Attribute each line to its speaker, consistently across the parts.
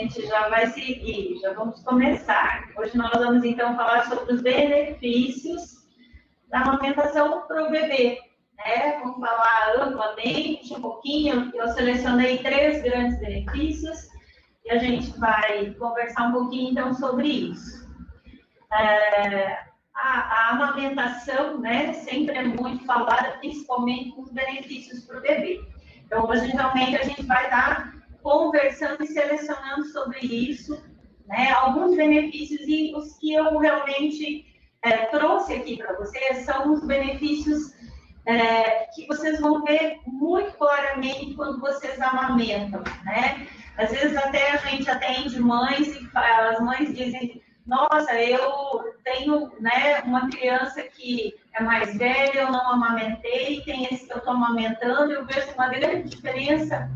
Speaker 1: gente já vai seguir, já vamos começar. Hoje nós vamos, então, falar sobre os benefícios da amamentação para o bebê, né? Vamos falar amplamente um pouquinho. Eu selecionei 3 grandes benefícios e a gente vai conversar um pouquinho, então, sobre isso. A amamentação, né, sempre é muito falada, principalmente com os benefícios para o bebê. Então, hoje, realmente, a gente vai estar conversando e selecionando sobre isso, né, alguns benefícios, e os que eu realmente trouxe aqui para vocês são os benefícios que vocês vão ver muito claramente quando vocês amamentam, né? Às vezes até a gente atende mães e as mães dizem: nossa, eu tenho, né, uma criança que é mais velha, eu não amamentei, tem esse que eu estou amamentando, eu vejo uma grande diferença,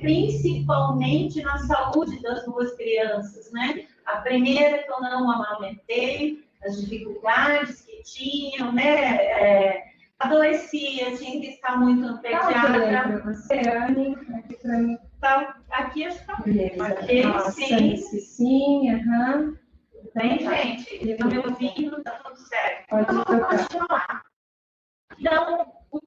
Speaker 1: principalmente na saúde das 2 crianças, né? A primeira que eu não amamentei, as dificuldades que tinham, né? Adoecia, tinha que estar muito no pediatra.
Speaker 2: Para você, Anne, aqui para mim.
Speaker 1: Tá, aqui está.
Speaker 2: Aqui, sim, aham.
Speaker 1: Bem, gente, estão me ouvindo, está tudo certo.
Speaker 2: Pode
Speaker 1: continuar. Então, o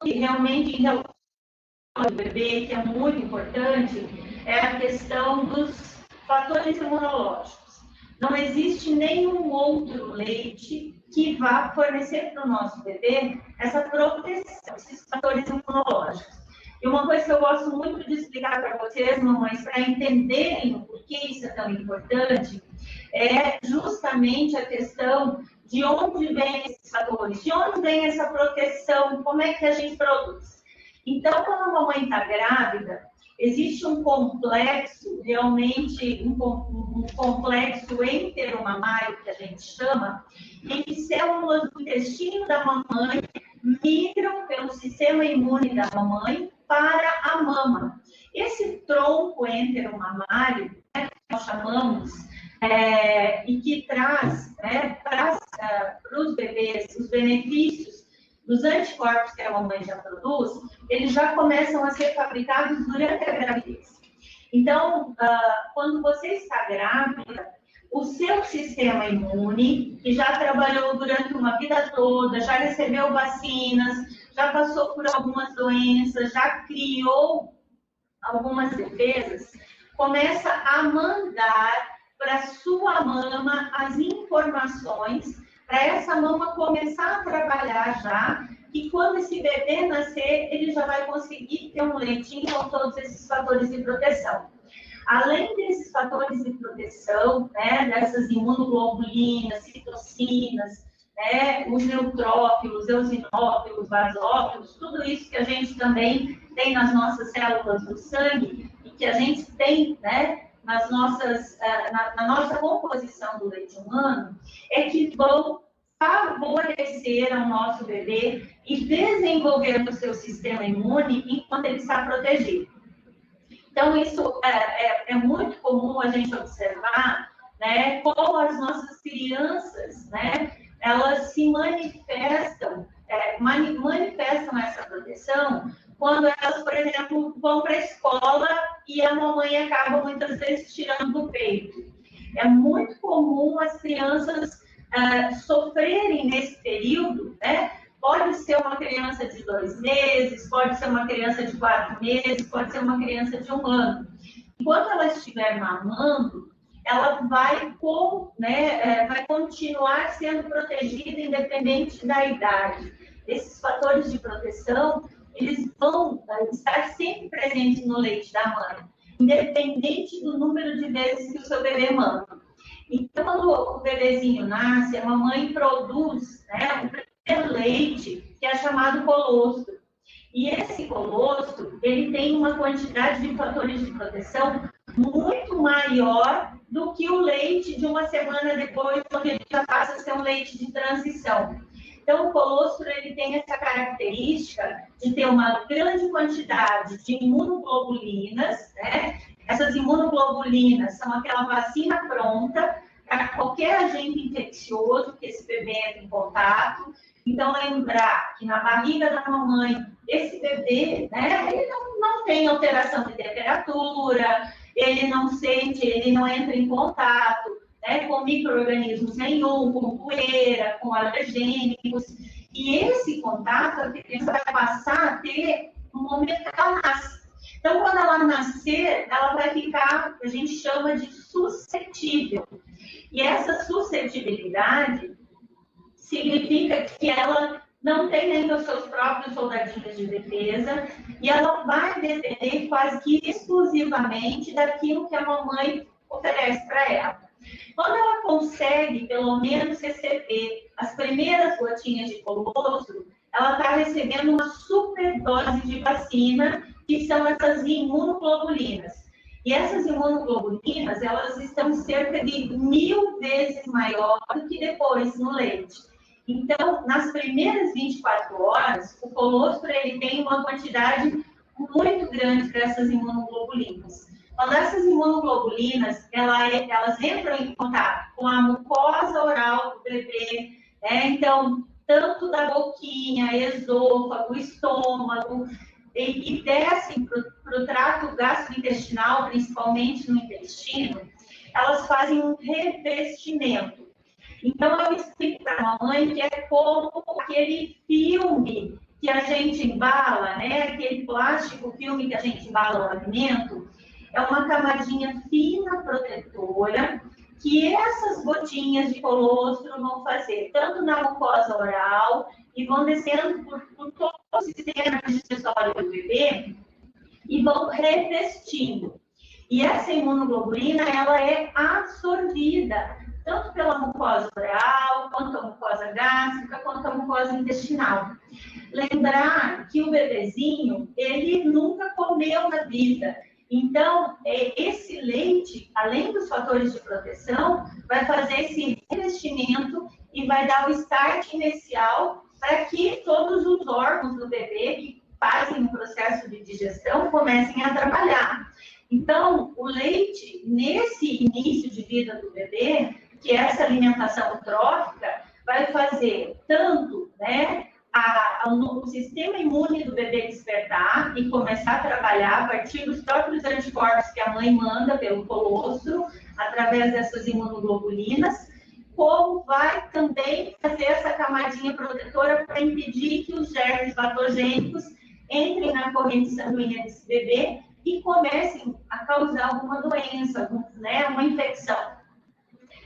Speaker 1: que realmente o bebê, que é muito importante, é a questão dos fatores imunológicos. Não existe nenhum outro leite que vá fornecer para o nosso bebê essa proteção, esses fatores imunológicos. E uma coisa que eu gosto muito de explicar para vocês, mamães, para entenderem o porquê isso é tão importante, é justamente a questão de onde vem esses fatores, de onde vem essa proteção, como é que a gente produz. Então, quando a mamãe está grávida, existe um complexo, realmente um complexo enteromamário, que a gente chama, em que células do intestino da mamãe migram pelo sistema imune da mamãe para a mama. Esse tronco enteromamário, né, que nós chamamos, e que traz, né, para os bebês os benefícios dos anticorpos que a mamãe já produz, eles já começam a ser fabricados durante a gravidez. Então, quando você está grávida, o seu sistema imune, que já trabalhou durante uma vida toda, já recebeu vacinas, já passou por algumas doenças, já criou algumas defesas, começa a mandar para sua mama as informações para essa mama começar a trabalhar já, e quando esse bebê nascer, ele já vai conseguir ter um leitinho com todos esses fatores de proteção. Além desses fatores de proteção, né, dessas imunoglobulinas, citocinas, né, os neutrófilos, eosinófilos, basófilos, tudo isso que a gente também tem nas nossas células do sangue e que a gente tem, né, na nossa composição do leite humano, é que vão favorecer ao nosso bebê e desenvolver o seu sistema imune enquanto ele está protegido. Então, isso é muito comum a gente observar, né, como as nossas crianças, né, elas se manifestam, manifestam essa proteção quando elas, por exemplo, vão para a escola e a mamãe acaba muitas vezes tirando do peito. É muito comum as crianças sofrerem nesse período, né? Pode ser uma criança de 2 meses, pode ser uma criança de 4 meses, pode ser uma criança de 1 ano. Enquanto ela estiver mamando, ela vai continuar sendo protegida independente da idade. Esses fatores de proteção, eles vão estar sempre presentes no leite da mãe, independente do número de vezes que o seu bebê mama. Então, quando o bebezinho nasce, a mamãe produz, né, o primeiro leite, que é chamado colostro. E esse colostro, ele tem uma quantidade de fatores de proteção muito maior do que o leite de uma semana depois, quando ele já passa a ser um leite de transição. Então, o colostro, ele tem essa característica de ter uma grande quantidade de imunoglobulinas, né? Essas imunoglobulinas são aquela vacina pronta para qualquer agente infeccioso que esse bebê entre em contato. Então, lembrar que na barriga da mamãe, esse bebê, né, ele não tem alteração de temperatura, ele não sente, ele não entra em contato, né, com micro-organismos nenhum, com poeira, com alergênicos. E esse contato a criança vai passar a ter no momento que ela nasce. Então, quando ela nascer, ela vai ficar, a gente chama de suscetível. E essa suscetibilidade significa que ela não tem ainda os seus próprios soldadinhos de defesa e ela vai depender quase que exclusivamente daquilo que a mamãe oferece para ela. Quando ela consegue, pelo menos, receber as primeiras gotinhas de colostro, ela está recebendo uma superdose de vacina, que são essas imunoglobulinas. E essas imunoglobulinas, elas estão cerca de 1000 vezes maior do que depois no leite. Então, nas primeiras 24 horas, o colostro ele tem uma quantidade muito grande dessas imunoglobulinas. Quando essas imunoglobulinas, elas entram em contato com a mucosa oral do bebê, então, tanto da boquinha, esôfago, estômago, e descem para o trato gastrointestinal, principalmente no intestino, elas fazem um revestimento. Então, eu explico para a mamãe que é como aquele filme que a gente embala, né? Aquele plástico filme que a gente embala o alimento, é uma camadinha fina, protetora, que essas gotinhas de colostro vão fazer, tanto na mucosa oral, e vão descendo por todo o sistema digestório do bebê, e vão revestindo. E essa imunoglobulina, ela é absorvida, tanto pela mucosa oral, quanto a mucosa gástrica, quanto a mucosa intestinal. Lembrar que o bebezinho, ele nunca comeu na vida. Então, esse leite, além dos fatores de proteção, vai fazer esse revestimento e vai dar o start inicial para que todos os órgãos do bebê que fazem o processo de digestão comecem a trabalhar. Então, o leite, nesse início de vida do bebê, que é essa alimentação trófica, vai fazer tanto, né, o sistema imune do bebê despertar e começar a trabalhar a partir dos próprios anticorpos que a mãe manda pelo colostro, através dessas imunoglobulinas, como vai também fazer essa camadinha protetora para impedir que os germes patogênicos entrem na corrente sanguínea desse bebê e comecem a causar alguma doença, né, uma infecção.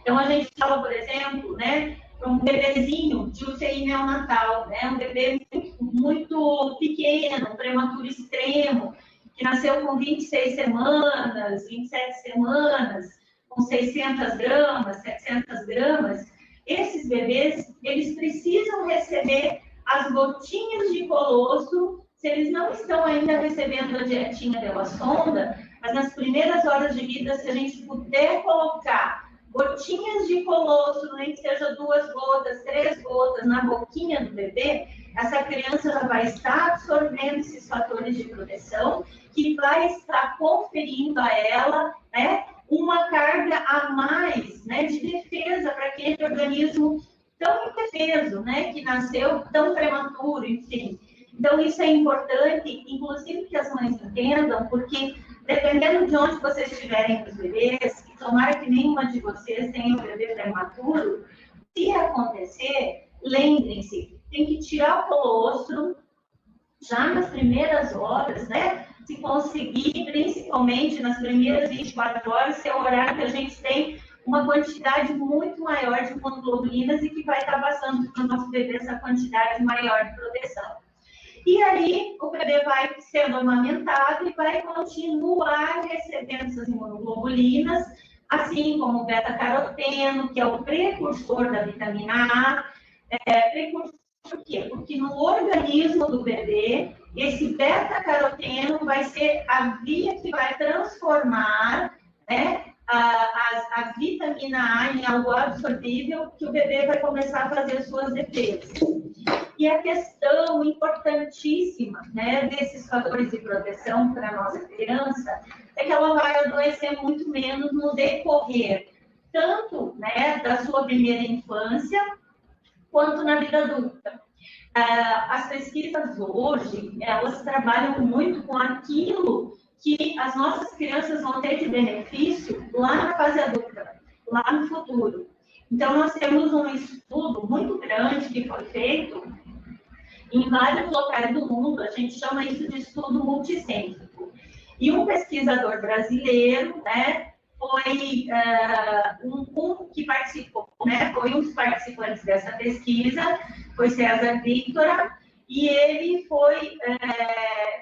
Speaker 1: Então, a gente fala, por exemplo, né, um bebezinho de UTI neonatal, né, um bebê muito pequeno, um prematuro extremo, que nasceu com 26 semanas, 27 semanas, com 600 gramas, 700 gramas, esses bebês, eles precisam receber as gotinhas de colostro, se eles não estão ainda recebendo a dietinha pela sonda, mas nas primeiras horas de vida, se a gente puder colocar gotinhas de colostro, nem que seja 2 gotas, 3 gotas na boquinha do bebê, essa criança já vai estar absorvendo esses fatores de proteção, que vai estar conferindo a ela, né, uma carga a mais, né, de defesa para aquele organismo tão indefeso, né, que nasceu tão prematuro, enfim. Então, isso é importante, inclusive que as mães entendam, porque dependendo de onde vocês estiverem com os bebês, e tomara que nenhuma de vocês tenha um bebê prematuro, se acontecer, lembrem-se, tem que tirar o colostro já nas primeiras horas, né? Se conseguir, principalmente nas primeiras 24 horas, que é o horário que a gente tem uma quantidade muito maior de imunoglobulinas e que vai estar passando para o nosso bebê essa quantidade maior de proteção. E aí, o bebê vai sendo amamentado e vai continuar recebendo essas imunoglobulinas, assim como o beta-caroteno, que é o precursor da vitamina A. Precursor por quê? Porque no organismo do bebê, esse beta-caroteno vai ser a via que vai transformar, né, a vitamina A em algo absorvível, que o bebê vai começar a fazer suas defesas. E a questão importantíssima, né, desses fatores de proteção para a nossa criança é que ela vai adoecer muito menos no decorrer, tanto, né, da sua primeira infância, quanto na vida adulta. As pesquisas hoje, elas trabalham muito com aquilo que as nossas crianças vão ter de benefício lá na fase adulta, lá no futuro. Então, nós temos um estudo muito grande que foi feito em vários locais do mundo, a gente chama isso de estudo multicêntrico. E um pesquisador brasileiro, né, foi um que participou, né, foi um dos participantes dessa pesquisa, foi César Victora, e ele foi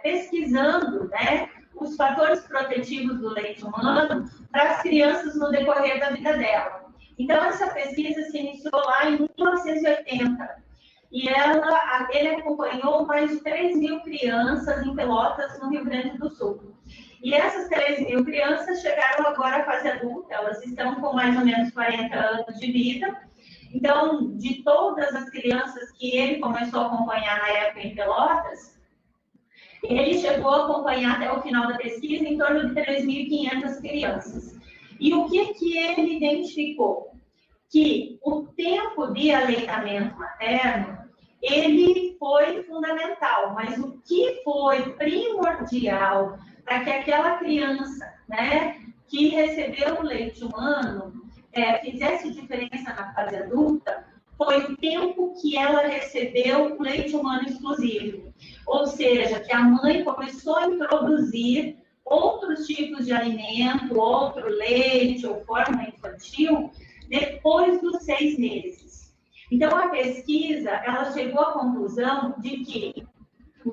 Speaker 1: pesquisando, né, os fatores protetivos do leite humano para as crianças no decorrer da vida dela. Então, essa pesquisa se iniciou lá em 1980, e ele acompanhou mais de 3.000 crianças em Pelotas, no Rio Grande do Sul. E essas 3.000 crianças chegaram agora à fase adulta, elas estão com mais ou menos 40 anos de vida. Então, de todas as crianças que ele começou a acompanhar na época em Pelotas, ele chegou a acompanhar até o final da pesquisa em torno de 3.500 crianças. E o que ele identificou? Que o tempo de aleitamento materno, ele foi fundamental, mas o que foi primordial para que aquela criança, né, que recebeu o leite humano fizesse diferença na fase adulta, foi o tempo que ela recebeu o leite humano exclusivo. Ou seja, que a mãe começou a introduzir outros tipos de alimento, outro leite ou fórmula infantil, depois dos 6 meses. Então, a pesquisa, ela chegou à conclusão de que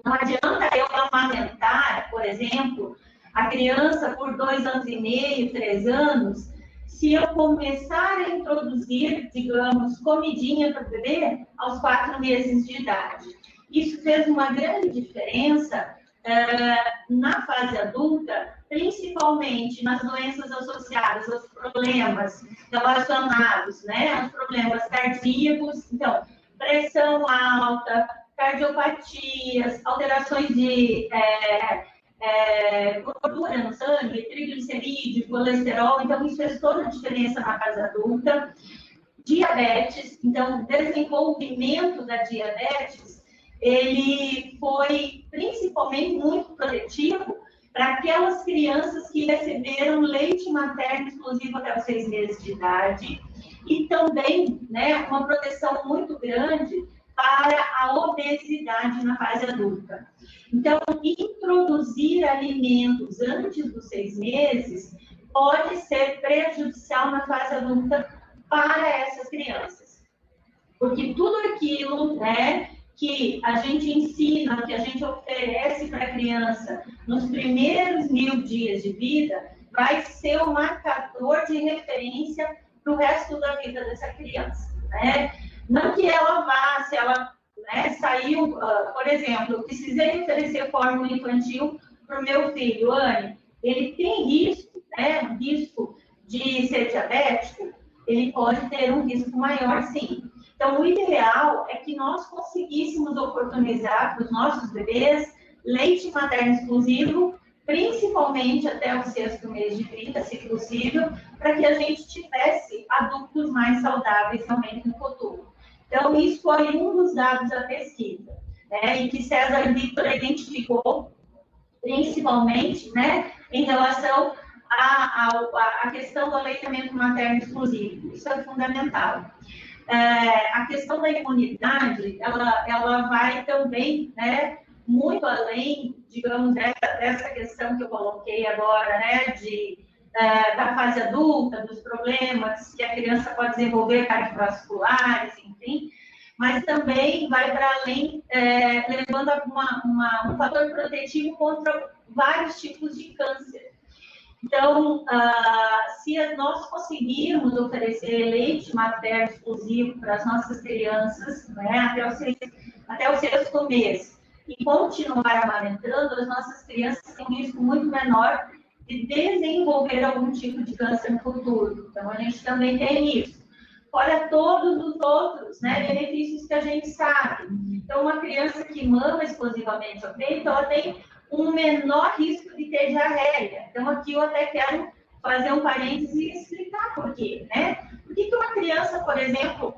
Speaker 1: não adianta eu amamentar, por exemplo, a criança por 2 anos e meio, 3 anos, se eu começar a introduzir, digamos, comidinha para o bebê aos 4 meses de idade. Isso fez uma grande diferença na fase adulta, principalmente nas doenças associadas aos problemas relacionados, né, aos problemas cardíacos, então, pressão alta, cardiopatias, alterações de gordura no sangue, triglicerídeo, colesterol, então isso fez toda a diferença na fase adulta. Diabetes, então, o desenvolvimento da diabetes, ele foi principalmente muito protetivo para aquelas crianças que receberam leite materno exclusivo até os 6 meses de idade, e também, né, uma proteção muito grande para a obesidade na fase adulta. Então, introduzir alimentos antes dos 6 meses pode ser prejudicial na fase adulta para essas crianças. Porque tudo aquilo, né, que a gente ensina, que a gente oferece para a criança nos primeiros 1000 dias de vida, vai ser um marcador de referência para o resto da vida dessa criança, né? Não que ela vá, se ela, né, saiu, por exemplo, eu precisei oferecer fórmula infantil para o meu filho, Anne, ele tem risco, né, risco de ser diabético, ele pode ter um risco maior, sim. Então, o ideal é que nós conseguíssemos oportunizar para os nossos bebês leite materno exclusivo, principalmente até o 6º mês de vida, se possível, para que a gente tivesse adultos mais saudáveis também no futuro. Então, isso foi um dos dados da pesquisa, né, e que César Victora identificou, principalmente, né, em relação à questão do aleitamento materno exclusivo. Isso é fundamental. A questão da imunidade, ela vai também, né, muito além, digamos, dessa questão que eu coloquei agora, né, da fase adulta, dos problemas que a criança pode desenvolver cardiovasculares, enfim, mas também vai para além, levando a um fator protetivo contra vários tipos de câncer. Então, se nós conseguirmos oferecer leite materno exclusivo para as nossas crianças, né, até o 6º mês, e continuar amamentando, as nossas crianças têm um risco muito menor de desenvolver algum tipo de câncer no futuro. Então, a gente também tem isso. Fora todos os outros, né, benefícios que a gente sabe. Então, uma criança que mama exclusivamente o peito, ela tem um menor risco de ter diarreia. Então, aqui eu até quero fazer um parênteses e explicar por quê, né? Por que uma criança, por exemplo,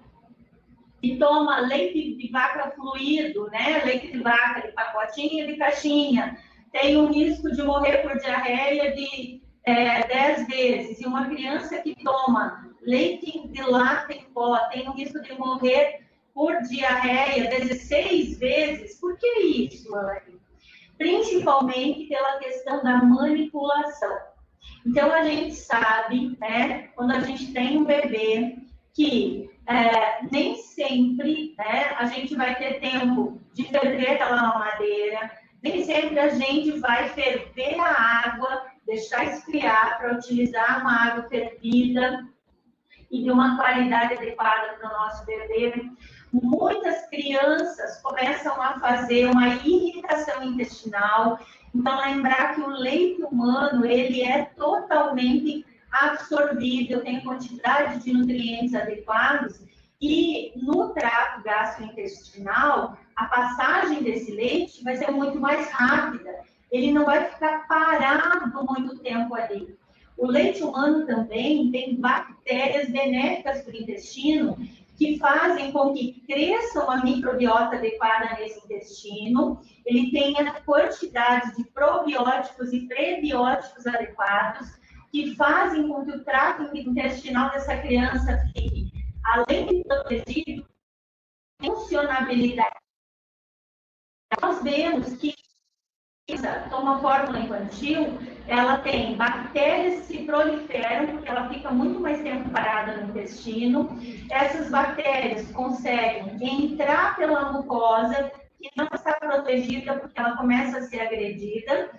Speaker 1: que toma leite de vaca fluido, né? Leite de vaca de pacotinho, de caixinha, tem um risco de morrer por diarreia de 10 vezes, e uma criança que toma leite de lata em pó tem um risco de morrer por diarreia 16 vezes. Por que isso, Anne? Principalmente pela questão da manipulação. Então, a gente sabe, né, quando a gente tem um bebê, que nem sempre, né, a gente vai ter tempo de ferver aquela mamadeira, nem sempre a gente vai ferver a água, deixar esfriar para utilizar uma água fervida e de uma qualidade adequada para o nosso bebê. Muitas crianças começam a fazer uma irritação intestinal. Então, lembrar que o leite humano, ele é totalmente absorvível, tem quantidade de nutrientes adequados, e no trato gastrointestinal, a passagem desse leite vai ser muito mais rápida. Ele não vai ficar parado muito tempo ali. O leite humano também tem bactérias benéficas para o intestino, que fazem com que cresça uma microbiota adequada nesse intestino, ele tenha quantidade de probióticos e prebióticos adequados, que fazem com que o trato intestinal dessa criança fique, além de protegido, funcionabilidade. Nós vemos que uma fórmula infantil, ela tem bactérias que se proliferam, porque ela fica muito mais tempo parada no intestino. Essas bactérias conseguem entrar pela mucosa, que não está protegida, porque ela começa a ser agredida.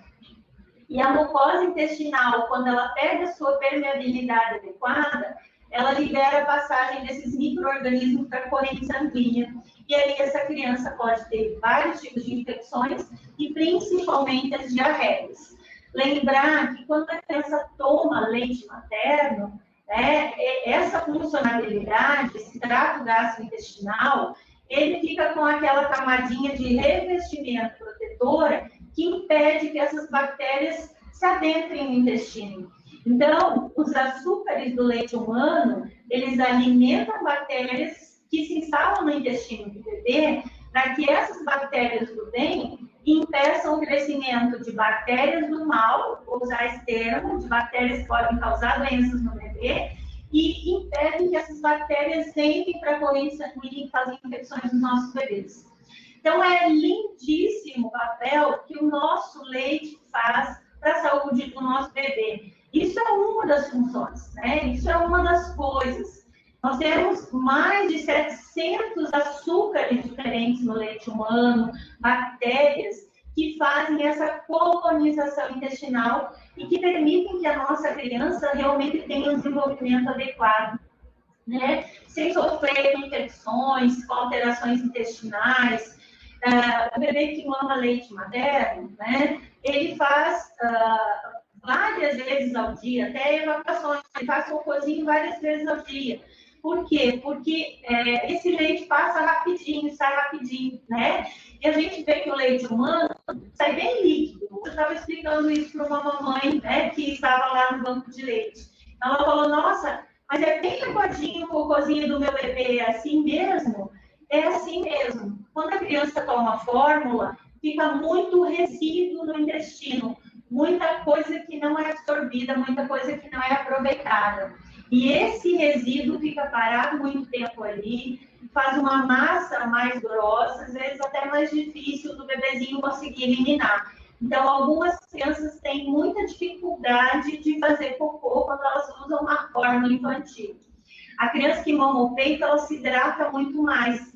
Speaker 1: E a mucosa intestinal, quando ela perde a sua permeabilidade adequada, ela libera a passagem desses micro-organismos para a corrente sanguínea. E aí essa criança pode ter vários tipos de infecções e principalmente as diarreias. Lembrar que quando a criança toma leite materno, essa funcionalidade, esse trato gastrointestinal, ele fica com aquela camadinha de revestimento protetora que impede que essas bactérias se adentrem no intestino. Então, os açúcares do leite humano, eles alimentam bactérias que se instalam no intestino do bebê, para que essas bactérias do bem impeçam o crescimento de bactérias do mal, vou usar esse termo, de bactérias que podem causar doenças no bebê, e impedem que essas bactérias entrem para a corrente sanguínea e façam infecções nos nossos bebês. Então, é lindíssimo o papel que o nosso leite faz para a saúde do nosso bebê. Isso é uma das funções, né? Isso é uma das coisas. Nós temos mais de 700 açúcares diferentes no leite humano, bactérias que fazem essa colonização intestinal e que permitem que a nossa criança realmente tenha um desenvolvimento adequado, né? Sem sofrer com infecções, com alterações intestinais. O bebê que mama leite materno, né? Ele faz várias vezes ao dia, até evacuações, ele faz cocôzinho várias vezes ao dia. Por quê? Porque esse leite passa rapidinho, sai rapidinho, né? E a gente vê que o leite humano sai bem líquido. Eu estava explicando isso para uma mamãe, né, que estava lá no banco de leite. Ela falou, nossa, mas é bem aguadinho o cocôzinho do meu bebê, é assim mesmo? É assim mesmo. Quando a criança toma fórmula, fica muito resíduo no intestino, muita coisa que não é absorvida, muita coisa que não é aproveitada. E esse resíduo fica parado muito tempo ali, faz uma massa mais grossa, às vezes até mais difícil do bebezinho conseguir eliminar. Então, algumas crianças têm muita dificuldade de fazer cocô quando elas usam uma fórmula infantil. A criança que mama o peito, ela se hidrata muito mais.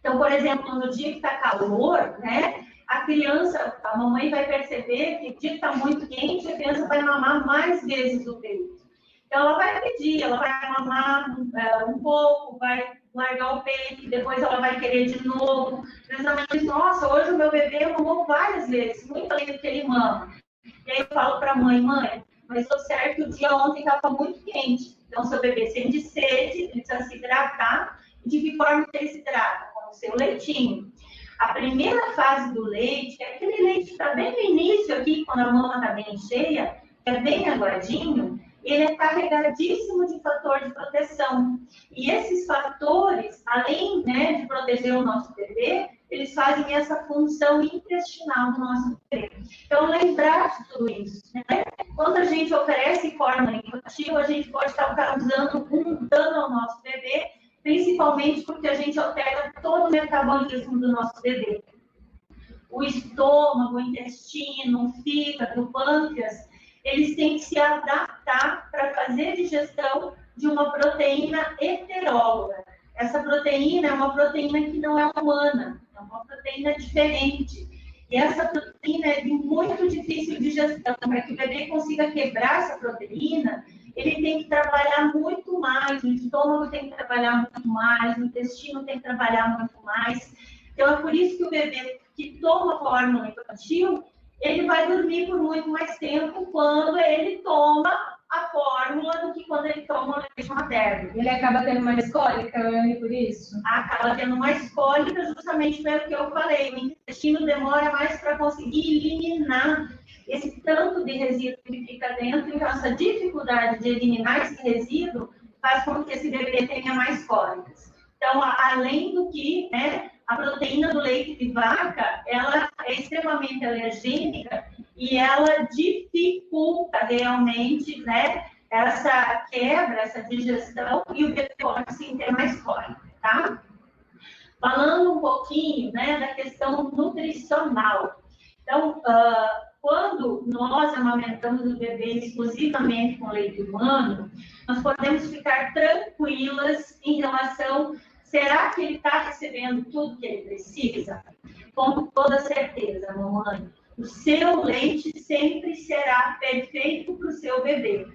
Speaker 1: Então, por exemplo, no dia que está calor, né, a mamãe vai perceber que o dia que está muito quente, a criança vai mamar mais vezes o peito. Então, ela vai pedir, ela vai mamar um pouco, vai largar o peito, depois ela vai querer de novo. Mas a mãe diz, nossa, hoje o meu bebê mamou várias vezes, muito além do que ele mama. E aí eu falo para a mãe, mas tô certo que o dia ontem estava muito quente. Então, seu bebê sente sede, ele precisa se hidratar. E de que forma que ele se hidrata? Com o seu leitinho. A primeira fase do leite, é aquele leite que está bem no início aqui, quando a mama está bem cheia, é bem aguadinho, ele é carregadíssimo de fator de proteção. E esses fatores, além, né, de proteger o nosso bebê, eles fazem essa função intestinal do nosso bebê. Então, lembrar de tudo isso, né? Quando a gente oferece fórmula infantil, a gente pode estar causando um dano ao nosso bebê, principalmente porque a gente altera todo o metabolismo do nosso bebê. O estômago, o intestino, o fígado, o pâncreas, eles têm que se adaptar para fazer a digestão de uma proteína heteróloga. Essa proteína é uma proteína que não é humana, é uma proteína diferente. E essa proteína é de muito difícil digestão. Para que o bebê consiga quebrar essa proteína, ele tem que trabalhar muito mais, o estômago tem que trabalhar muito mais, o intestino tem que trabalhar muito mais. Então, é por isso que o bebê que toma fórmula infantil, ele vai dormir por muito mais tempo quando ele toma a fórmula do que quando ele toma o leite materno.
Speaker 2: Ele acaba tendo mais cólica, Anne, por isso?
Speaker 1: Acaba tendo mais cólica justamente pelo que eu falei. O intestino demora mais para conseguir eliminar esse tanto de resíduo que fica dentro. Então, essa dificuldade de eliminar esse resíduo faz com que esse bebê tenha mais cólicas. Então, além do que, né, a proteína do leite de vaca, ela é extremamente alergênica e ela dificulta realmente, né, essa quebra, essa digestão, e o bebê pode sim ter mais cólica, tá? Falando um pouquinho, né, da questão nutricional. Então, quando nós amamentamos o bebê exclusivamente com leite humano, nós podemos ficar tranquilas em relação, será que ele está recebendo tudo que ele precisa? Com toda certeza, mamãe. O seu leite sempre será perfeito para o seu bebê.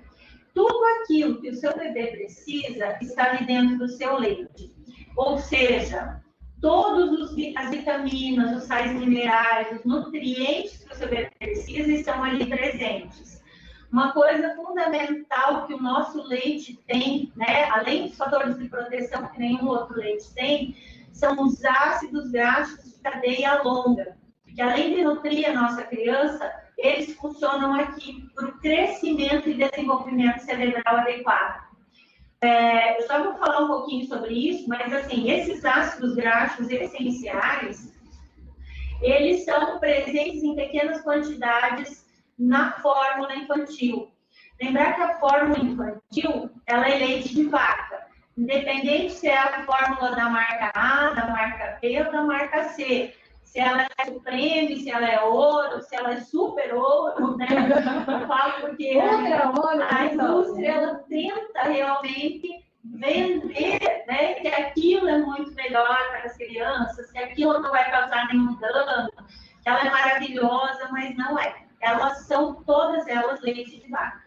Speaker 1: Tudo aquilo que o seu bebê precisa está ali dentro do seu leite. Ou seja, todas as vitaminas, os sais minerais, os nutrientes que o seu bebê precisa estão ali presentes. Uma coisa fundamental que o nosso leite tem, né, além dos fatores de proteção que nenhum outro leite tem, são os ácidos graxos de cadeia longa, que além de nutrir a nossa criança, eles funcionam aqui para o crescimento e desenvolvimento cerebral adequado. Eu só vou falar um pouquinho sobre isso, mas assim, esses ácidos graxos essenciais, eles são presentes em pequenas quantidades na fórmula infantil. Lembrar que a fórmula infantil, ela é leite de vaca. Independente se é a fórmula da marca A, da marca B ou da marca C. Se ela é supreme, se ela é ouro, se ela é super ouro, né? Eu falo porque a indústria, ela tenta realmente vender, né, que aquilo é muito melhor para as crianças, que aquilo não vai causar nenhum dano, que ela é maravilhosa, mas não é. Elas são, todas elas, leite de vaca.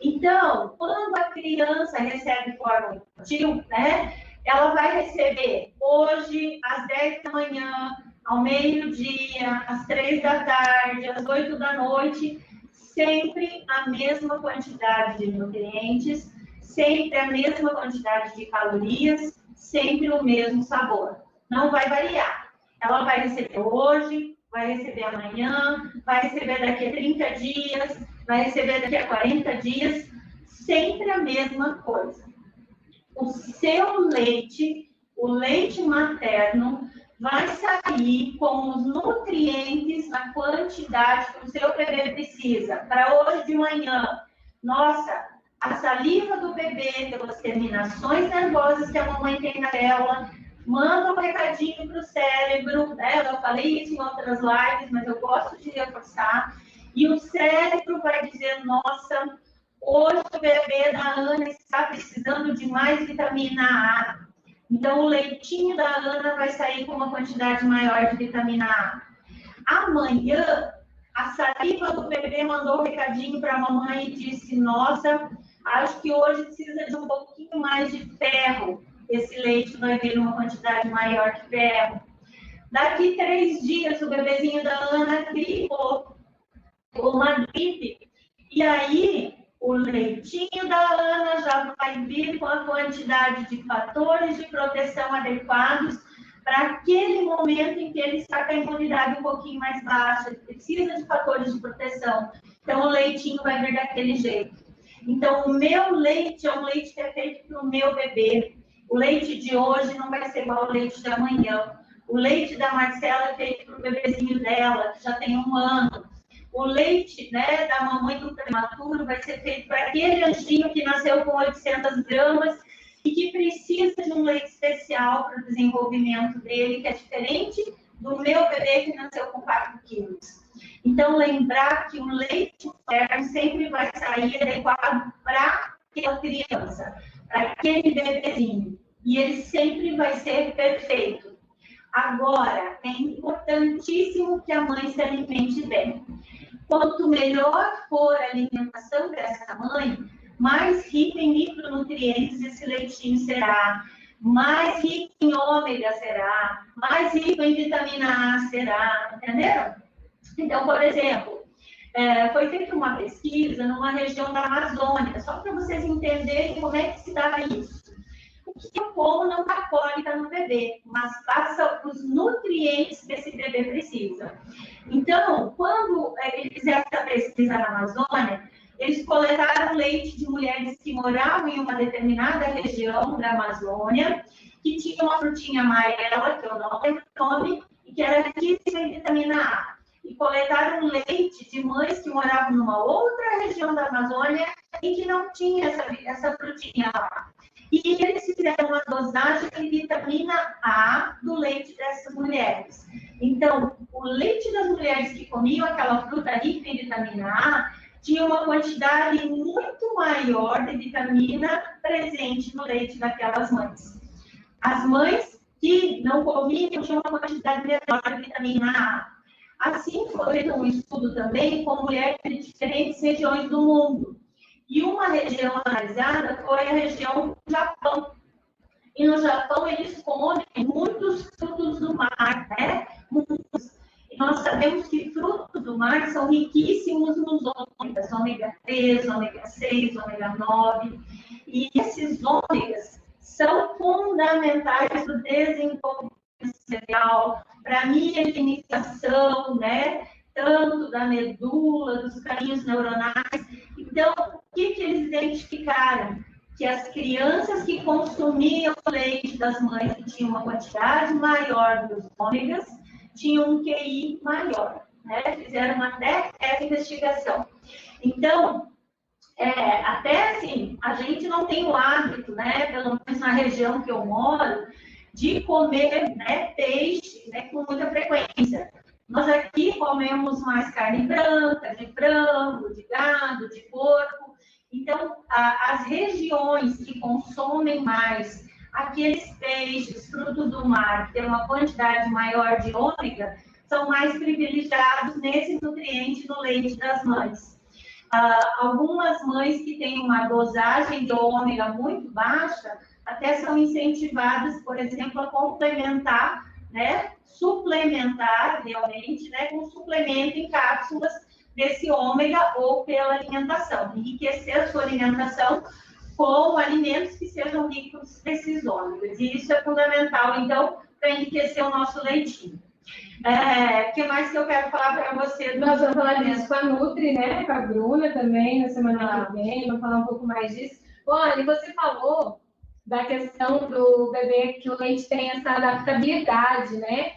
Speaker 1: Então, quando a criança recebe fórmula infantil, né, ela vai receber hoje, às 10 da manhã, ao meio-dia, às 3 da tarde, às 8 da noite, sempre a mesma quantidade de nutrientes, sempre a mesma quantidade de calorias, sempre o mesmo sabor. Não vai variar. Ela vai receber hoje, vai receber amanhã, vai receber daqui a 30 dias, vai receber daqui a 40 dias, sempre a mesma coisa. O seu leite, o leite materno, vai sair com os nutrientes, a quantidade que o seu bebê precisa. Para hoje de manhã, nossa, a saliva do bebê, pelas terminações nervosas que a mamãe tem na tela, manda um recadinho para o cérebro, né? Eu falei isso em outras lives, mas eu gosto de reforçar. E o cérebro vai dizer, nossa, hoje o bebê da Ana está precisando de mais vitamina A. Então, o leitinho da Ana vai sair com uma quantidade maior de vitamina A. Amanhã, a saliva do bebê mandou um recadinho para a mamãe e disse, nossa, acho que hoje precisa de um pouquinho mais de ferro. Esse leite vai vir numa quantidade maior de ferro. Daqui 3 dias, o bebezinho da Ana gripou, uma gripe. E aí, o leitinho da Ana já vai vir com a quantidade de fatores de proteção adequados para aquele momento em que ele está com a imunidade um pouquinho mais baixa, ele precisa de fatores de proteção. Então, o leitinho vai vir daquele jeito. Então, o meu leite é um leite que é feito para o meu bebê. O leite de hoje não vai ser igual ao leite de amanhã. O leite da Marcela é feito para o bebezinho dela, que já tem 1 ano. O leite, né, da mamãe do prematuro vai ser feito para aquele anjinho que nasceu com 800 gramas e que precisa de um leite especial para o desenvolvimento dele, que é diferente do meu bebê que nasceu com 4 quilos. Então, lembrar que o leite materno sempre vai sair adequado para aquela criança, para aquele bebezinho. E ele sempre vai ser perfeito. Agora, é importantíssimo que a mãe se alimente bem. Quanto melhor for a alimentação dessa mãe, mais rico em micronutrientes esse leitinho será, mais rico em ômega será, mais rico em vitamina A será, entenderam? Então, por exemplo, foi feita uma pesquisa numa região da Amazônia, só para vocês entenderem como é que se dá isso. O que eu como não dá cólica no bebê, mas passa os nutrientes que esse bebê precisa. Então, quando eles fizeram essa pesquisa na Amazônia, eles coletaram leite de mulheres que moravam em uma determinada região da Amazônia, que tinha uma frutinha amarela, que eu não lembro o nome, e que era riquíssima em vitamina A. E coletaram leite de mães que moravam numa outra região da Amazônia e que não tinha essa frutinha lá. E eles fizeram uma dosagem de vitamina A do leite dessas mulheres. Então, o leite das mulheres que comiam aquela fruta rica em vitamina A tinha uma quantidade muito maior de vitamina presente no leite daquelas mães. As mães que não comiam tinham uma quantidade menor de vitamina A. Assim, foi um estudo também com mulheres de diferentes regiões do mundo. E uma região analisada foi a região do Japão. E no Japão eles comem muitos frutos do mar, né? Muitos. E nós sabemos que frutos do mar são riquíssimos nos ômegas, ômega 3, ômega 6, ômega 9. E esses ômegas são fundamentais para o desenvolvimento cerebral, para a mielinização, né? Tanto da medula, dos caminhos neuronais. Então, o que eles identificaram? Que as crianças que consumiam o leite das mães que tinham uma quantidade maior dos ômegas, tinham um QI maior, né? Fizeram até essa investigação. Então, até assim, a gente não tem o hábito, né, pelo menos na região que eu moro, de comer, né, peixe, né, com muita frequência. Nós aqui comemos mais carne branca, de frango, de gado, de porco. Então, as regiões que consomem mais aqueles peixes, frutos do mar, que tem uma quantidade maior de ômega, são mais privilegiados nesse nutriente no leite das mães. Algumas mães que têm uma dosagem de ômega muito baixa, até são incentivadas, por exemplo, a complementar, né, suplementar realmente, né, com suplemento em cápsulas desse ômega ou pela alimentação, enriquecer a sua alimentação com alimentos que sejam ricos nesses ômegas. E isso é fundamental, então, para enriquecer o nosso leitinho. O que mais que eu quero falar para você?
Speaker 2: Nós vamos falar disso com a Nutri, né? Com a Bruna também, na semana que vem, vamos falar um pouco mais disso. Olha, você falou da questão do bebê que o leite tem essa adaptabilidade, né?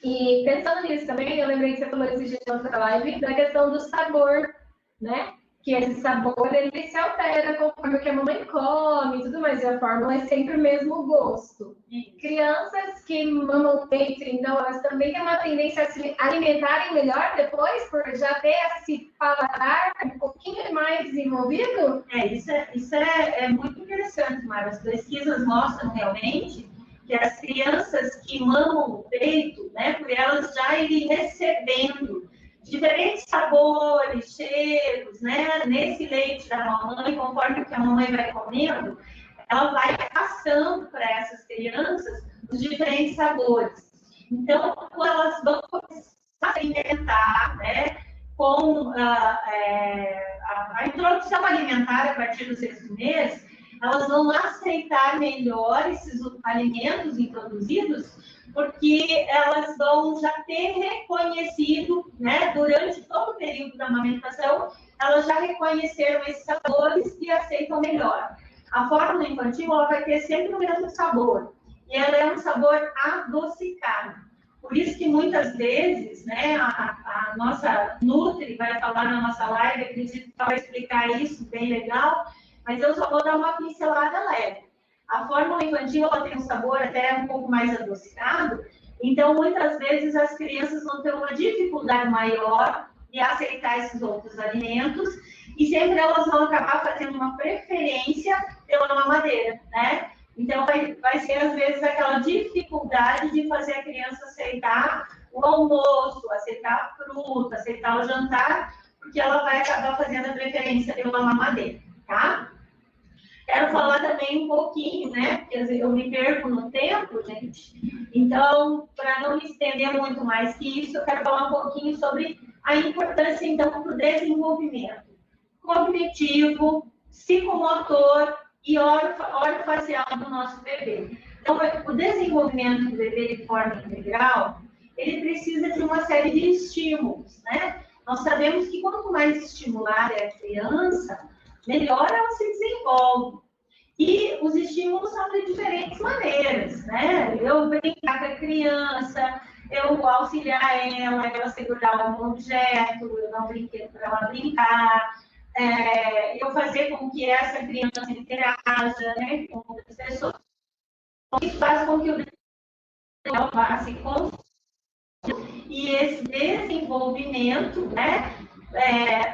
Speaker 2: E pensando nisso também, eu lembrei que você falou esse dia na nossa live da questão do sabor, né? Que esse sabor, ele se altera conforme o que a mamãe come e tudo mais, e a fórmula é sempre o mesmo gosto. E crianças que mamam leite, então, elas também têm uma tendência a se alimentarem melhor depois, por já ter esse paladar um pouquinho mais desenvolvido?
Speaker 1: Isso é muito interessante, Mara. As pesquisas mostram realmente que as crianças que mamam o peito, né, por elas já irem recebendo diferentes sabores, cheiros, né, nesse leite da mamãe, conforme que a mamãe vai comendo, ela vai passando para essas crianças os diferentes sabores. Então, quando elas vão começar a alimentar, né, com a introdução alimentar a partir do 6º mês, elas vão aceitar melhor esses alimentos introduzidos porque elas vão já ter reconhecido, né, durante todo o período da amamentação, elas já reconheceram esses sabores e aceitam melhor. A fórmula infantil ela vai ter sempre o mesmo sabor, e ela é um sabor adocicado. Por isso que muitas vezes, né, a nossa Nutri vai falar na nossa live, acredito que vai explicar isso bem legal, mas eu só vou dar uma pincelada leve. A fórmula infantil ela tem um sabor até um pouco mais adocicado, então muitas vezes as crianças vão ter uma dificuldade maior de aceitar esses outros alimentos e sempre elas vão acabar fazendo uma preferência pela mamadeira, né? Então vai ser às vezes aquela dificuldade de fazer a criança aceitar o almoço, aceitar a fruta, aceitar o jantar, porque ela vai acabar fazendo a preferência pela mamadeira, tá? Quero falar também um pouquinho, né? Porque eu me perco no tempo, gente. Então, para não me estender muito mais que isso, eu quero falar um pouquinho sobre a importância, então, para o desenvolvimento cognitivo, psicomotor e orofacial do nosso bebê. Então, o desenvolvimento do bebê de forma integral, ele precisa de uma série de estímulos, né? Nós sabemos que quanto mais estimulada é a criança, melhor ela se desenvolve. E os estímulos são de diferentes maneiras, né? Eu brincar com a criança, eu auxiliar ela segurar algum objeto, eu dar um brinquedo para ela brincar, eu fazer com que essa criança interaja, né, com outras pessoas. Isso faz com que o desenvolvimento vá se construindo. E esse desenvolvimento, né,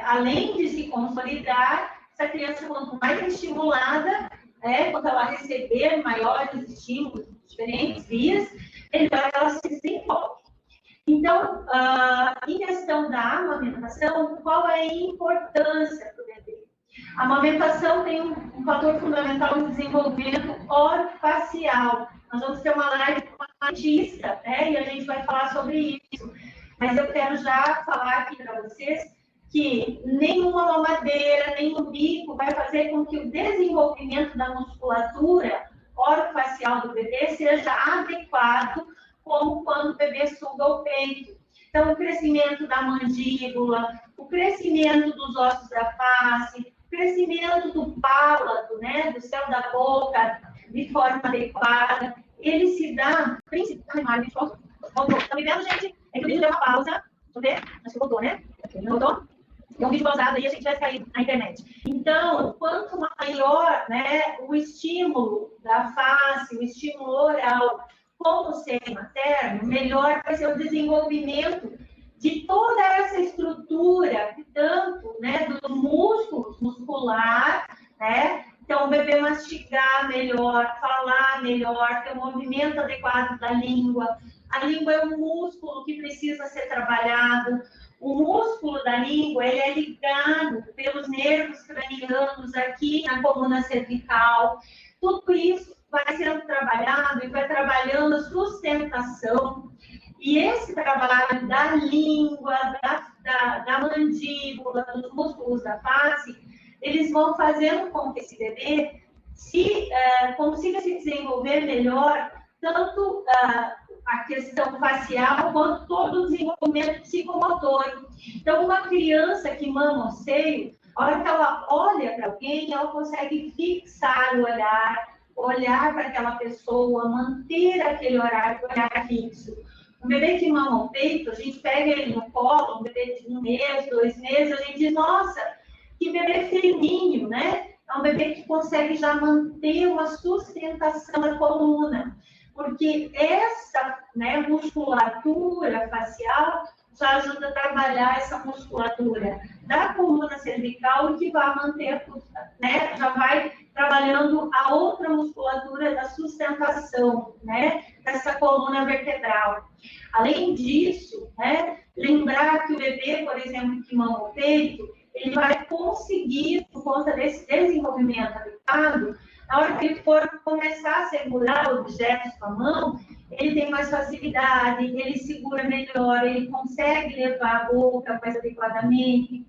Speaker 1: além de se consolidar, essa criança, quanto mais estimulada, quando ela receber maiores estímulos, diferentes vias, ela se desenvolve. Então, em questão da amamentação, qual é a importância para o bebê? A amamentação tem um fator fundamental no desenvolvimento orofacial. Nós vamos ter uma live com uma artista, né, e a gente vai falar sobre isso. Mas eu quero já falar aqui para vocês que nenhuma mamadeira, nenhum bico vai fazer com que o desenvolvimento da musculatura orofacial do bebê seja adequado como quando o bebê suga o peito. Então, o crescimento da mandíbula, o crescimento dos ossos da face, o crescimento do pálado, né, do céu da boca, de forma adequada, ele se dá principalmente... Tá me vendo, gente? É que o vídeo deu uma pausa. Deixa eu ver. Acho que voltou, né? Voltou? É um vídeo pausado aí, a gente vai cair na internet. Então, quanto maior, né, o estímulo da face, o estímulo oral com o seio materno, melhor vai ser o desenvolvimento de toda essa estrutura, tanto, né, dos músculos, muscular, né? Então, o bebê mastigar melhor, falar melhor, ter um movimento adequado da língua. A língua é um músculo que precisa ser trabalhado. O músculo da língua, ele é ligado pelos nervos cranianos aqui na coluna cervical. Tudo isso vai sendo trabalhado e vai trabalhando a sustentação. E esse trabalho da língua, da mandíbula, dos músculos da face, eles vão fazendo com que esse bebê consiga se desenvolver melhor, tanto a questão facial, quanto todo o desenvolvimento psicomotor. Então, uma criança que mama o seio, a hora que ela olha para alguém, ela consegue fixar o olhar para aquela pessoa, manter aquele olhar fixo. Um bebê que mama o peito, a gente pega ele no colo, um bebê de 1 mês, 2 meses, a gente diz, nossa, que bebê fininho, né? É um bebê que consegue já manter uma sustentação da coluna, porque essa, né, musculatura facial já ajuda a trabalhar essa musculatura da coluna cervical, que vai manter, né, já vai trabalhando a outra musculatura da sustentação, né, dessa coluna vertebral. Além disso, né, lembrar que o bebê, por exemplo, que mama o peito, ele vai conseguir, por conta desse desenvolvimento adequado, na hora que ele for começar a segurar objetos com a mão, ele tem mais facilidade, ele segura melhor, ele consegue levar a boca mais adequadamente.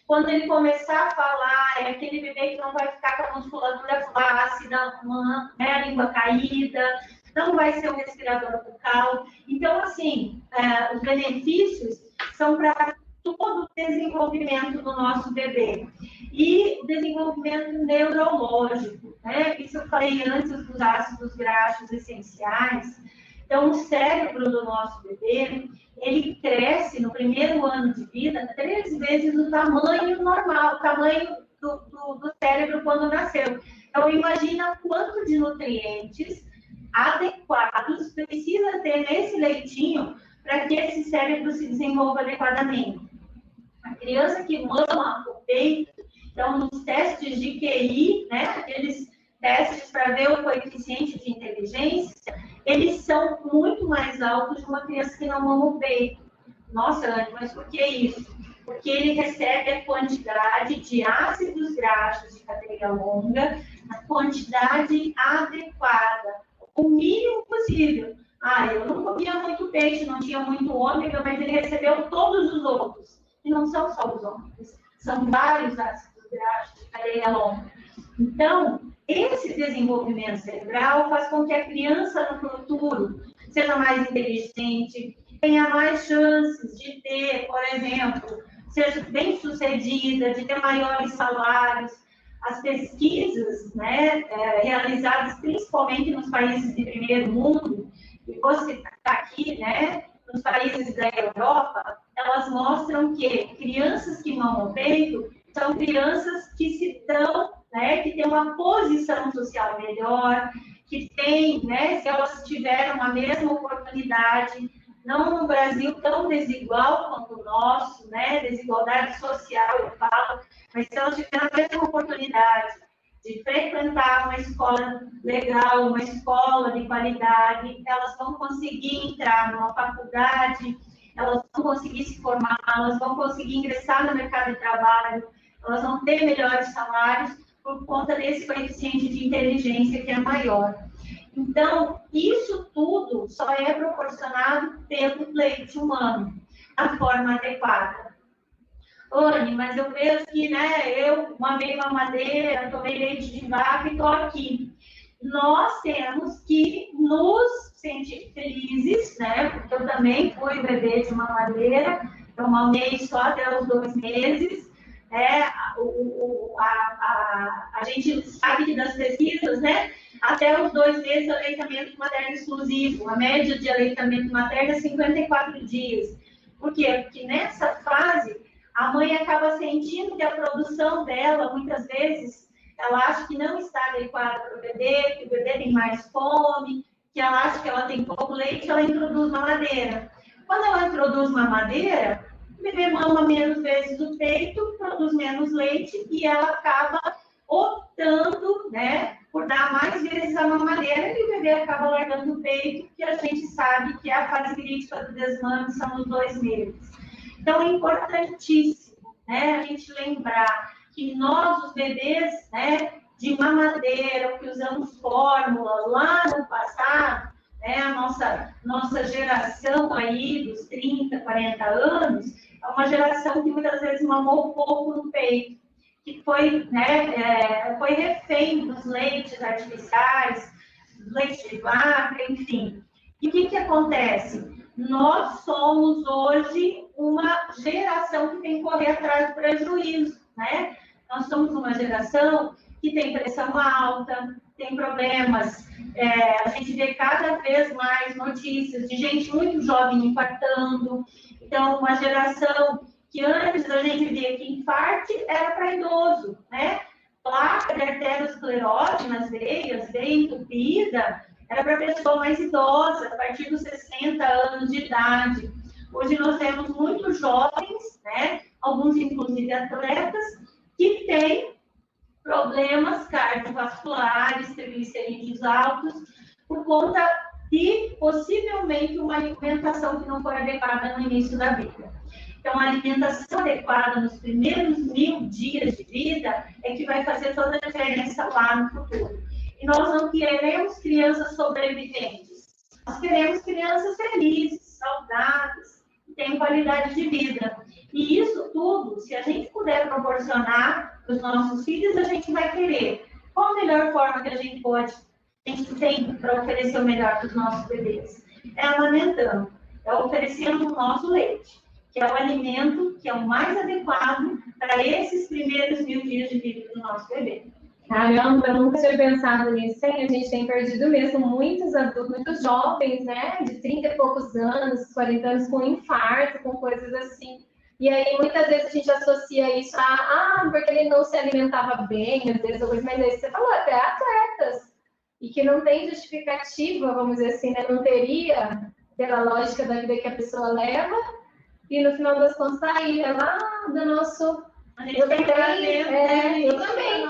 Speaker 1: Quando ele começar a falar, é aquele bebê que não vai ficar com a musculatura flácida, né, a língua caída. não vai ser um respirador bucal. Então, assim, os benefícios são para todo o desenvolvimento do nosso bebê. E desenvolvimento neurológico, né? Isso eu falei antes dos ácidos graxos essenciais. Então, o cérebro do nosso bebê, ele cresce no primeiro ano de vida 3 vezes o tamanho normal, o tamanho do cérebro quando nasceu. Então, imagina quanto de nutrientes adequados precisa ter nesse leitinho para que esse cérebro se desenvolva adequadamente. A criança que mama o peito, então, nos testes de QI, né, aqueles testes para ver o coeficiente de inteligência, eles são muito mais altos de uma criança que não mama o peito. Nossa, Anne, mas por que isso? Porque ele recebe a quantidade de ácidos graxos de cadeia longa, a quantidade adequada, o mínimo possível. Eu não comia muito peixe, não tinha muito ômega, mas ele recebeu todos os outros. E não são só os ômegas, são vários ácidos graxos de cadeia longa. Então, esse desenvolvimento cerebral faz com que a criança no futuro seja mais inteligente, tenha mais chances de ter, por exemplo, seja bem-sucedida, de ter maiores salários. As pesquisas, né, realizadas principalmente nos países de primeiro mundo, e vou citar aqui, né, nos países da Europa, elas mostram que crianças que mamam peito são crianças que se dão, né, que têm uma posição social melhor, que têm, né, se elas tiveram a mesma oportunidade, não no Brasil tão desigual quanto o nosso, né, desigualdade social, eu falo, mas se elas tiveram a mesma oportunidade de frequentar uma escola legal, uma escola de qualidade, elas vão conseguir entrar numa faculdade, elas vão conseguir se formar, elas vão conseguir ingressar no mercado de trabalho, elas vão ter melhores salários por conta desse coeficiente de inteligência que é maior. Então, isso tudo só é proporcionado pelo leite humano, da forma adequada. Anne, mas eu vejo que, né, eu mamei mamadeira, tomei leite de vaca e estou aqui. Nós temos que nos sentir felizes, né, porque eu também fui bebê de mamadeira, eu mamei só até os 2 meses, a gente sabe que das pesquisas, né, até os 2 meses de aleitamento materno exclusivo, a média de aleitamento materno é 54 dias. Por quê? Porque nessa fase, a mãe acaba sentindo que a produção dela, muitas vezes, ela acha que não está adequada para o bebê, que o bebê tem mais fome, que ela acha que ela tem pouco leite, ela introduz mamadeira. Quando ela introduz mamadeira, o bebê mama menos vezes o peito, produz menos leite e ela acaba optando, né, por dar mais vezes a mamadeira e o bebê acaba largando o peito, que a gente sabe que a fase crítica do desmame são os 2 meses. Então, é importantíssimo, né, a gente lembrar que nós, os bebês, né, de mamadeira, que usamos fórmula lá no passado, né, a nossa geração aí dos 30, 40 anos, é uma geração que muitas vezes mamou pouco no peito, que foi, né, foi refém dos leites artificiais, leite de vaca, enfim. E o que acontece? Nós somos hoje uma geração que tem que correr atrás do prejuízo, né? Nós somos uma geração que tem pressão alta, tem problemas, a gente vê cada vez mais notícias de gente muito jovem infartando, então uma geração que antes a gente via que infarte era para idoso, né? Placa de arteriosclerose nas veias, veia entupida, era para pessoa mais idosa, a partir dos 60 anos de idade. Hoje nós temos muitos jovens, né? Alguns inclusive atletas, que têm problemas cardiovasculares, triglicerídeos altos, por conta de possivelmente uma alimentação que não foi adequada no início da vida. Então, a alimentação adequada nos primeiros 1000 dias de vida é que vai fazer toda a diferença lá no futuro. E nós não queremos crianças sobreviventes. Nós queremos crianças felizes, saudáveis, que tenham qualidade de vida. E isso tudo, se a gente puder proporcionar para os nossos filhos, a gente vai querer. Qual a melhor forma que a gente pode a gente tem para oferecer o melhor para os nossos bebês? É amamentando, é oferecendo o nosso leite, que é o alimento que é o mais adequado para esses primeiros 1000 dias de vida do nosso bebê.
Speaker 2: Caramba, eu nunca tinha pensado nisso, hein? A gente tem perdido mesmo muitos adultos, muitos jovens, né? De 30 e poucos anos, 40 anos, com infarto, com coisas assim. E aí, muitas vezes, a gente associa isso a, porque ele não se alimentava bem, às vezes, mas aí você falou, até atletas, e que não tem justificativa, vamos dizer assim, né? Não teria, pela lógica da vida que a pessoa leva, e no final das contas, tá aí, né? Lá do nosso... Eu também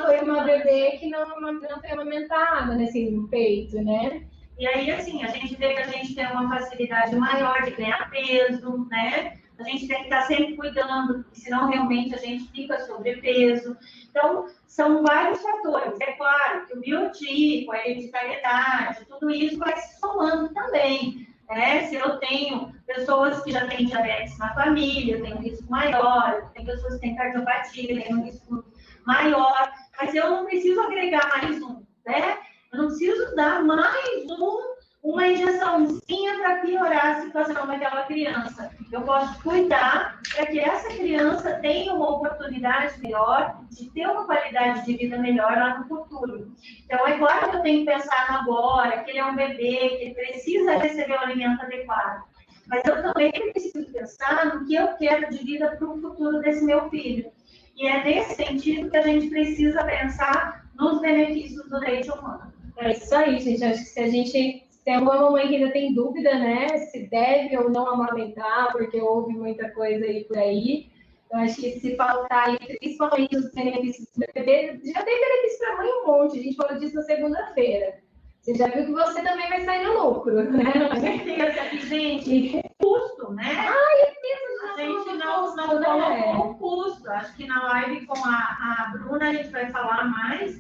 Speaker 2: fui uma bebê que não foi amamentada, assim, no peito, né?
Speaker 1: E aí, assim, a gente vê que a gente tem uma facilidade maior de ganhar peso, né? A gente tem que estar sempre cuidando, porque senão realmente a gente fica sobrepeso. Então, são vários fatores. É claro que o biotipo, a hereditariedade, tudo isso vai se somando também. Se eu tenho pessoas que já têm diabetes na família, eu tenho um risco maior, tem pessoas que têm cardiopatia, tem um risco maior, mas eu não preciso agregar mais um, né? Eu não preciso dar mais uma injeçãozinha para piorar a situação daquela criança. Eu posso cuidar para que essa criança tenha uma oportunidade melhor de ter uma qualidade de vida melhor lá no futuro. Então, é claro que eu tenho que pensar no agora, que ele é um bebê, que ele precisa receber o alimento adequado. Mas eu também preciso pensar no que eu quero de vida para o futuro desse meu filho. E é nesse sentido que a gente precisa pensar nos benefícios do leite humano.
Speaker 2: É isso aí, gente. Acho que se a gente tem alguma mamãe que ainda tem dúvida, né, se deve ou não amamentar, porque houve muita coisa aí por aí. Eu acho que se faltar aí, principalmente os benefícios do bebê, já tem benefício para mãe um monte. A gente falou disso na segunda-feira. Você já viu que você também vai sair no lucro, né?
Speaker 1: Com certeza. Gente, custo, né? A gente não colocou o custo. Acho que na live com a Bruna a gente vai falar mais,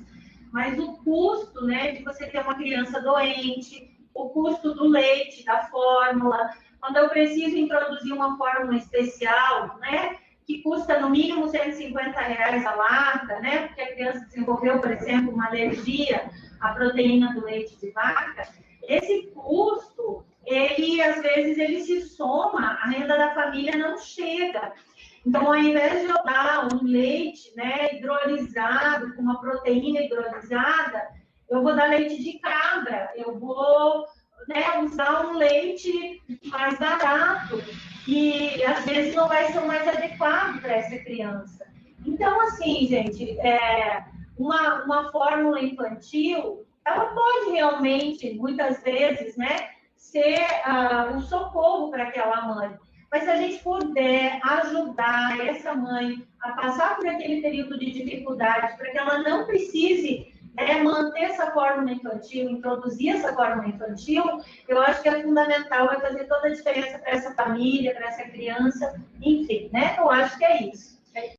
Speaker 1: mas o custo, né, de você ter uma criança doente, o custo do leite, da fórmula, quando eu preciso introduzir uma fórmula especial, né, que custa no mínimo R$150 a lata, né, porque a criança desenvolveu, por exemplo, uma alergia à proteína do leite de vaca, esse custo, às vezes, ele se soma, a renda da família não chega. Então, ao invés de eu dar um leite, né, hidrolisado, com uma proteína hidrolisada, eu vou dar leite de cabra, eu vou, né, usar um leite mais barato, e às vezes não vai ser o mais adequado para essa criança. Então, assim, gente, uma fórmula infantil, ela pode realmente, muitas vezes, né, ser um socorro para aquela mãe. Mas se a gente puder ajudar essa mãe a passar por aquele período de dificuldade, para que ela não precise manter essa fórmula infantil, introduzir essa fórmula infantil, eu acho que é fundamental, vai fazer toda a diferença para essa família, para essa criança, enfim, né? Eu acho que é isso.